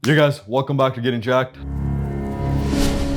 Yeah guys, welcome back to Getting Jacked.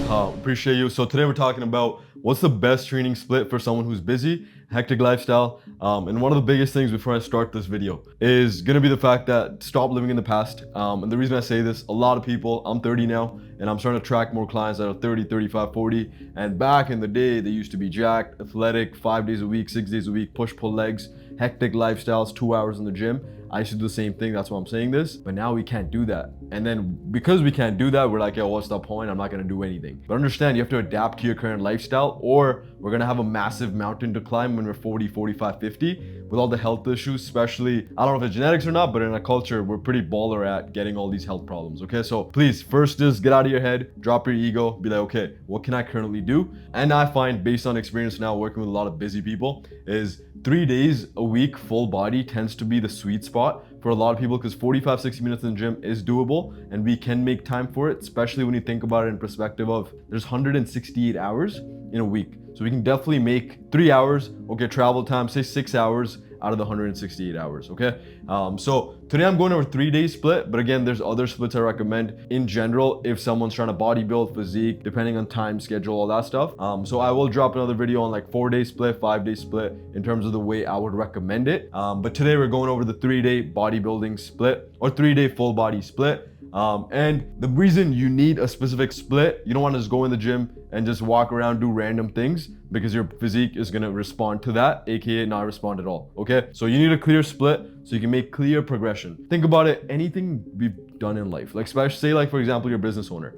Appreciate you. So today we're talking about what's the best training split for someone who's busy, hectic lifestyle. And one of the biggest things before I start this video is gonna be the fact that stop living in the past. And the reason I say this, a lot of people, I'm 30 now, and I'm starting to track more clients that are 30, 35, 40. And back in the day, they used to be jacked, athletic, 5 days a week, 6 days a week, push-pull legs, hectic lifestyles, 2 hours in the gym. I used to do the same thing, that's why I'm saying this, but now we can't do that. And then because we can't do that, we're like, yo, what's the point? I'm not gonna do anything. But understand, you have to adapt to your current lifestyle, or we're gonna have a massive mountain to climb when we're 40, 45, 50, with all the health issues, especially, I don't know if it's genetics or not, but in a culture, we're pretty baller at getting all these health problems, okay? So please, first just get out of your head, drop your ego, be like, okay, what can I currently do? And I find, based on experience now working with a lot of busy people, is 3 days a week full body tends to be the sweet spot for a lot of people, because 45, 60 minutes in the gym is doable and we can make time for it, especially when you think about it in perspective of there's 168 hours in a week. So we can definitely make 3 hours, okay, travel time, say 6 hours out of the 168 hours, okay? So today I'm going over 3 day split, but again, there's other splits I recommend in general if someone's trying to bodybuild, physique, depending on time, schedule, all that stuff. So I will drop another video on like 4 day split, 5 day split in terms of the way I would recommend it. But today we're going over the 3 day bodybuilding split or 3 day full body split. And the reason you need a specific split, you don't want to just go in the gym and just walk around, do random things, because your physique is going to respond to that, aka not respond at all. Okay, so you need a clear split so you can make clear progression. Think about it, anything we've done in life, like say like for example you're a business owner,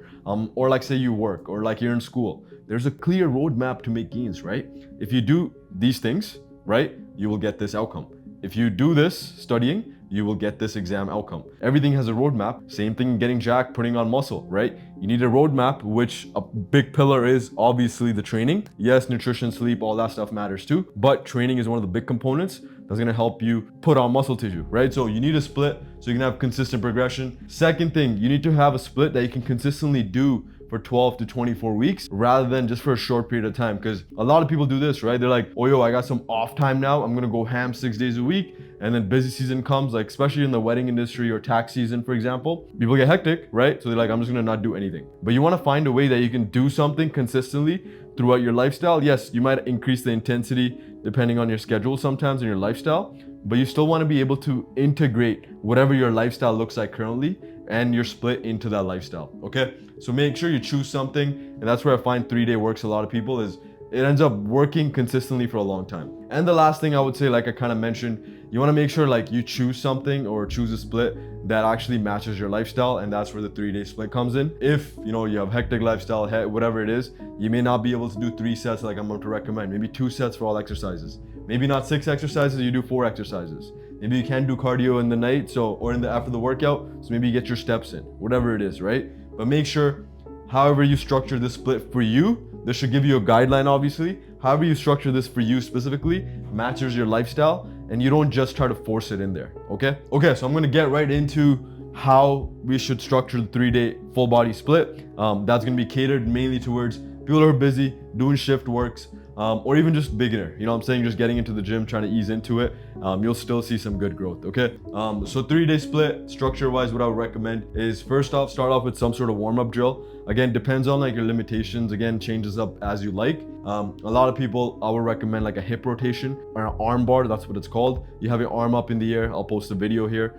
or like say you work, or like you're in school, there's a clear roadmap to make gains, right? If you do these things right, you will get this outcome. If you do this studying, you will get this exam outcome. Everything has a roadmap. Same thing getting jacked, putting on muscle, right? You need a roadmap, which a big pillar is obviously the training. Yes, nutrition, sleep, all that stuff matters too, but training is one of the big components that's gonna help you put on muscle tissue, right? So you need a split so you can have consistent progression. Second thing, you need to have a split that you can consistently do for 12 to 24 weeks rather than just for a short period of time, because a lot of people do this, right? They're like, oh yo, I got some off time now, I'm gonna go ham 6 days a week, and then busy season comes, like especially in the wedding industry or tax season, for example, people get hectic, right? So they're like, I'm just gonna not do anything. But you want to find a way that you can do something consistently throughout your lifestyle. Yes, you might increase the intensity depending on your schedule sometimes and your lifestyle, but you still want to be able to integrate whatever your lifestyle looks like currently and your split into that lifestyle, okay? So make sure you choose something, and that's where I find 3 day works a lot of people, is it ends up working consistently for a long time. And the last thing I would say, like I kind of mentioned, you want to make sure like you choose something or choose a split that actually matches your lifestyle, and that's where the 3 day split comes in. If you know you have hectic lifestyle, whatever it is, you may not be able to do 3 sets like I'm going to recommend, maybe 2 sets for all exercises, maybe not 6 exercises, you do 4 exercises. Maybe you can do cardio in the night, or after the workout, so maybe you get your steps in, whatever it is, right? But make sure, however you structure this split for you, this should give you a guideline, obviously. However you structure this for you specifically, matches your lifestyle, and you don't just try to force it in there, okay? Okay, so I'm gonna get right into how we should structure the 3 day full body split. That's gonna be catered mainly towards people who are busy, doing shift works, or even just beginner, you know what I'm saying, just getting into the gym, trying to ease into it. You'll still see some good growth, okay? So 3 day split, structure wise, what I would recommend is first off, start off with some sort of warm-up drill. Again, depends on like your limitations, again, changes up as you like. A lot of people, I would recommend like a hip rotation or an arm bar, that's what it's called. You have your arm up in the air, I'll post a video here.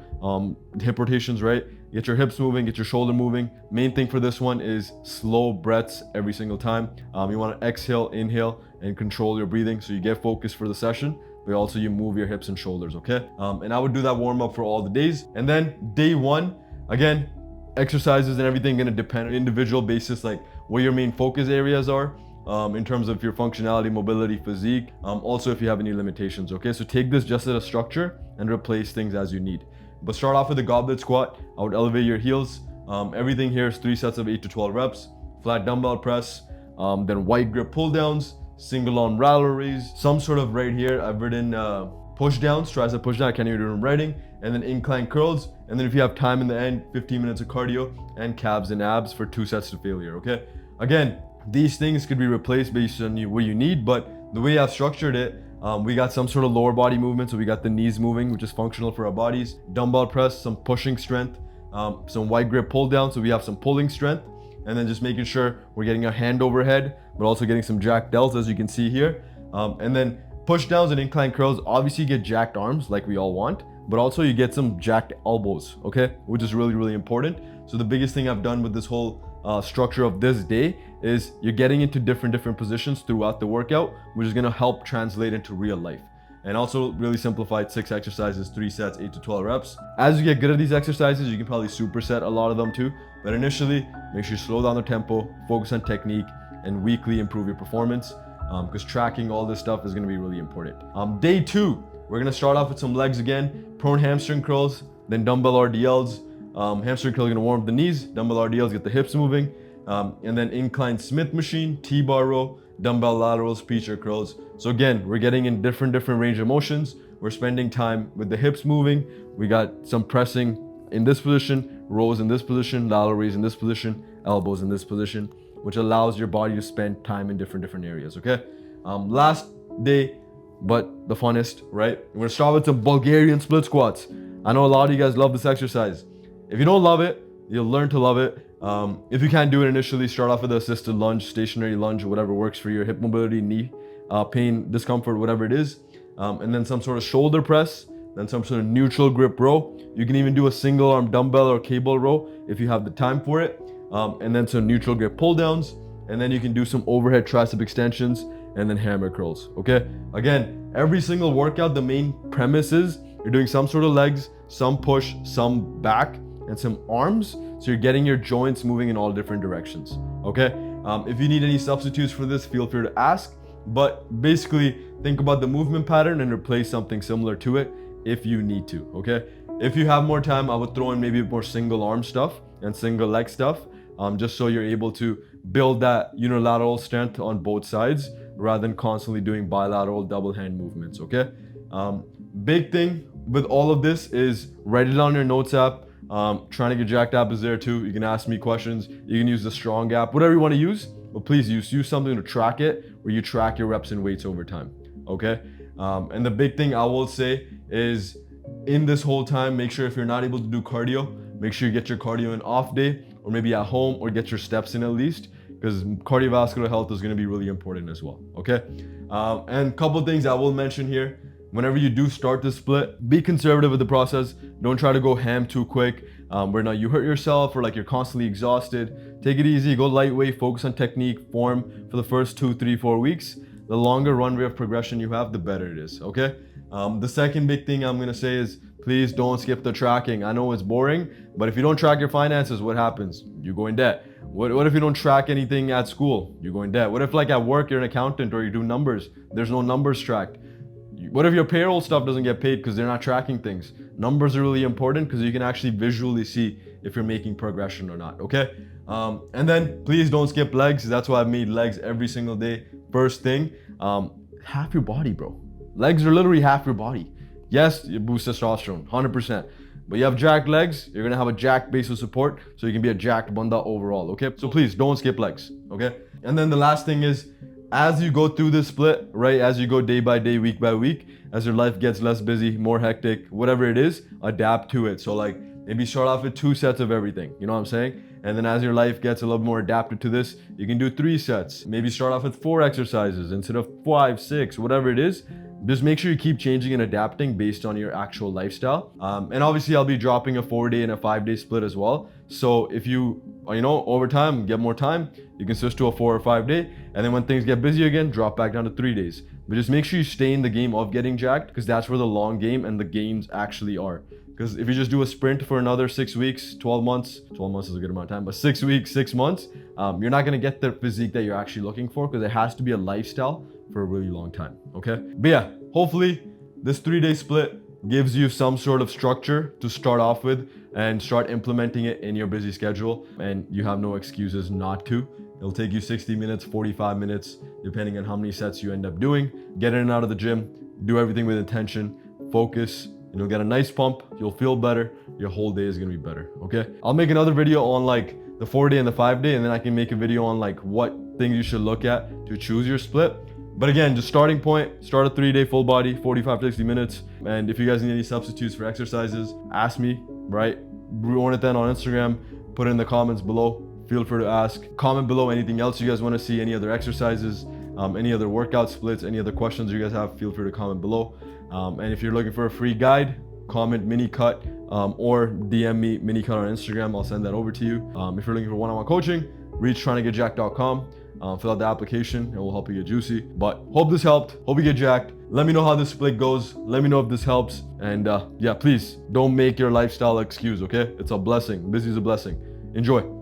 Hip rotations, right? Get your hips moving, get your shoulder moving. Main thing for this one is slow breaths every single time. You want to exhale, inhale, and control your breathing so you get focused for the session, but also you move your hips and shoulders, okay? And I would do that warm up for all the days. And then day one, again, exercises and everything gonna depend on individual basis, like what your main focus areas are in terms of your functionality, mobility, physique, also if you have any limitations, okay? So take this just as a structure and replace things as you need. But start off with the goblet squat. I would elevate your heels. Everything here is 3 sets of 8 to 12 reps, flat dumbbell press, then wide grip pull downs, single arm lateral raise, some sort of right here, I've written pushdowns, tricep pushdown, I can't even do it in writing, and then incline curls, and then if you have time in the end, 15 minutes of cardio, and calves and abs for 2 sets to failure, okay? Again, these things could be replaced based on what you need, but the way I've structured it, we got some sort of lower body movement, so we got the knees moving, which is functional for our bodies, dumbbell press, some pushing strength, some wide grip pull down, so we have some pulling strength, and then just making sure we're getting our hand overhead, but also getting some jacked delts, as you can see here. And then push downs and incline curls, obviously you get jacked arms like we all want, but also you get some jacked elbows, okay? Which is really, really important. So the biggest thing I've done with this whole structure of this day is you're getting into different positions throughout the workout, which is gonna help translate into real life. And also really simplified 6 exercises, 3 sets, 8 to 12 reps. As you get good at these exercises, you can probably superset a lot of them too. But initially, make sure you slow down the tempo, focus on technique, and weekly improve your performance, because tracking all this stuff is gonna be really important. Day 2, we're gonna start off with some legs again, prone hamstring curls, then dumbbell RDLs. Hamstring curls are gonna warm up the knees, dumbbell RDLs get the hips moving, and then incline Smith machine, T-bar row, dumbbell laterals, preacher curls. So again, we're getting in different range of motions. We're spending time with the hips moving. We got some pressing in this position, rows in this position, lateral raise in this position, elbows in this position, which allows your body to spend time in different areas, okay? Last day, but the funnest, right? We're gonna start with some Bulgarian split squats. I know a lot of you guys love this exercise. If you don't love it, you'll learn to love it. If you can't do it initially, start off with an assisted lunge, stationary lunge, whatever works for your hip mobility, knee pain, discomfort, whatever it is. And then some sort of shoulder press, then some sort of neutral grip row. You can even do a single arm dumbbell or cable row if you have the time for it. And then some neutral grip pull downs. And then you can do some overhead tricep extensions and then hammer curls, okay? Again, every single workout, the main premise is you're doing some sort of legs, some push, some back, and some arms. So you're getting your joints moving in all different directions, okay? If you need any substitutes for this, feel free to ask. But basically, think about the movement pattern and replace something similar to it if you need to, okay? If you have more time, I would throw in maybe more single arm stuff and single leg stuff, just so you're able to build that unilateral strength on both sides rather than constantly doing bilateral double hand movements, okay? Big thing with all of this is write it down in your notes app. Trying to get jacked app is there too. You can ask me questions. You can use the strong app, whatever you want to use, but please use something to track it where you track your reps and weights over time, okay? And the big thing I will say is in this whole time, make sure if you're not able to do cardio, make sure you get your cardio in off day or maybe at home, or get your steps in at least, because cardiovascular health is going to be really important as well, okay? And a couple of things I will mention here. Whenever you do start the split, be conservative with the process. Don't try to go ham too quick, where now you hurt yourself or like you're constantly exhausted. Take it easy, go lightweight, focus on technique, form for the first 2, 3, 4 weeks. The longer runway of progression you have, the better it is, okay? The second big thing I'm gonna say is please don't skip the tracking. I know it's boring, but if you don't track your finances, what happens? You go in debt. What if you don't track anything at school? You go in debt. What if like at work you're an accountant or you do numbers? There's no numbers tracked. What if your payroll stuff doesn't get paid because they're not tracking things? Numbers are really important because you can actually visually see if you're making progression or not, okay? And then please don't skip legs. That's why I've made legs every single day. First thing, half your body, bro. Legs are literally half your body. Yes, you boost testosterone, 100%. But you have jacked legs, you're gonna have a jacked base of support, so you can be a jacked banda overall, okay? So please don't skip legs, okay? And then the last thing is, as you go through this split, right, as you go day by day, week by week, as your life gets less busy, more hectic, whatever it is, adapt to it. So like maybe start off with 2 sets of everything, you know what I'm saying? And then as your life gets a little more adapted to this, you can do 3 sets. Maybe start off with 4 exercises instead of 5, 6, whatever it is. Just make sure you keep changing and adapting based on your actual lifestyle. And obviously I'll be dropping a 4-day and a 5-day split as well. So if you over time, get more time, you can switch to a 4 or 5 day. And then when things get busy again, drop back down to 3 days. But just make sure you stay in the game of getting jacked, because that's where the long game and the gains actually are. Because if you just do a sprint for another 6 weeks, 12 months is a good amount of time, but 6 weeks, 6 months, you're not gonna get the physique that you're actually looking for, because it has to be a lifestyle for a really long time, okay? But yeah, hopefully this 3-day split gives you some sort of structure to start off with and start implementing it in your busy schedule, and you have no excuses not to. It'll take you 60 minutes, 45 minutes, depending on how many sets you end up doing. Get in and out of the gym, do everything with intention, focus, and you'll get a nice pump, you'll feel better, your whole day is gonna be better, okay? I'll make another video on like the 4-day and the 5-day, and then I can make a video on like what things you should look at to choose your split. But again, just starting point, start a 3-day full body, 45 to 60 minutes. And if you guys need any substitutes for exercises, ask me, right? want it then on Instagram, put it in the comments below. Feel free to ask. Comment below anything else you guys want to see, any other exercises, any other workout splits, any other questions you guys have, feel free to comment below. And if you're looking for a free guide, comment mini cut or DM me mini cut on Instagram. I'll send that over to you. If you're looking for one-on-one coaching, reach tryingtogetjacked.com. Fill out the application and we'll help you get juicy. But hope this helped. Hope you get jacked. Let me know how this split goes. Let me know if this helps. And yeah, please don't make your lifestyle excuse, okay? It's a blessing. Busy is a blessing. Enjoy.